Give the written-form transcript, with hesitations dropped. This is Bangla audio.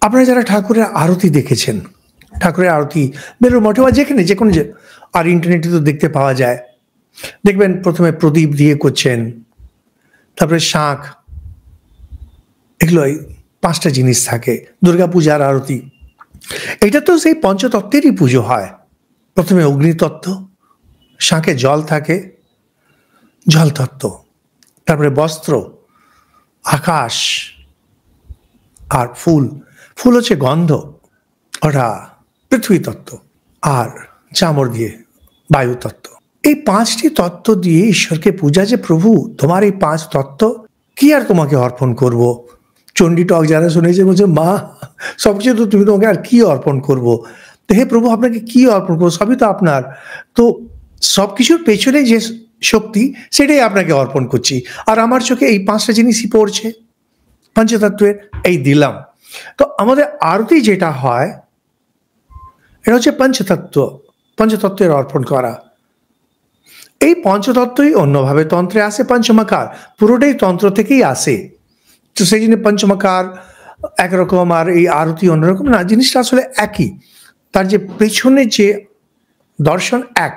আপনারা যারা ঠাকুরের আরতি দেখেছেন, ঠাকুরের আরতি বেলুড় মঠে বা যেখানে যে কোনো আর ইন্টারনেটে তো দেখতে পাওয়া যায়, দেখবেন প্রথমে প্রদীপ দিয়ে করছেন, তারপরে শাঁখ, এগুলোই 5টা জিনিস থাকে। দুর্গাপূজার আরতি, এটা তো সেই পঞ্চতত্ত্বেরই পুজো হয়। প্রথমে অগ্নিতত্ত্ব, শাঁখে জল থাকে, জল তত্ত্ব, তারপরে বস্ত্র, আকাশ, আর ফুল, ফুল হচ্ছে গন্ধ, ওটা পৃথিবী তত্ত্ব, আর চামড় দিয়ে বায়ু তত্ত্ব। এই 5টি তত্ত্ব দিয়ে ঈশ্বরকে পূজা, যে প্রভু তোমার এই 5 তত্ত্ব কি আর তোমাকে অর্পণ করব। চণ্ডী টক যারা শুনেছে বলছে, মা সবকিছু তো তুমি, তোমাকে আর কি অর্পণ করব। তো হে প্রভু, আপনাকে কি অর্পণ করবো, সবই তো আপনার। তো সবকিছুর পেছনে যে শক্তি, সেটাই আপনাকে অর্পণ করছি। আর আমার চোখে এই 5টা জিনিসই পড়ছে পঞ্চতত্ত্বের, এই দিলাম। তো আমাদের আরতি যেটা হয়, এটা হচ্ছে পঞ্চতত্ত্বের অর্পণ করা। এই পঞ্চতত্ত্বই অন্যভাবে তন্ত্রে আসে পঞ্চমাকার, পুরোটাই তন্ত্র থেকেই আসে। তো সেই জন্য পঞ্চমাকার একরকম আর এই আরতি অন্যরকম না, জিনিসটা আসলে একই। তার যে পেছনে যে দর্শন এক।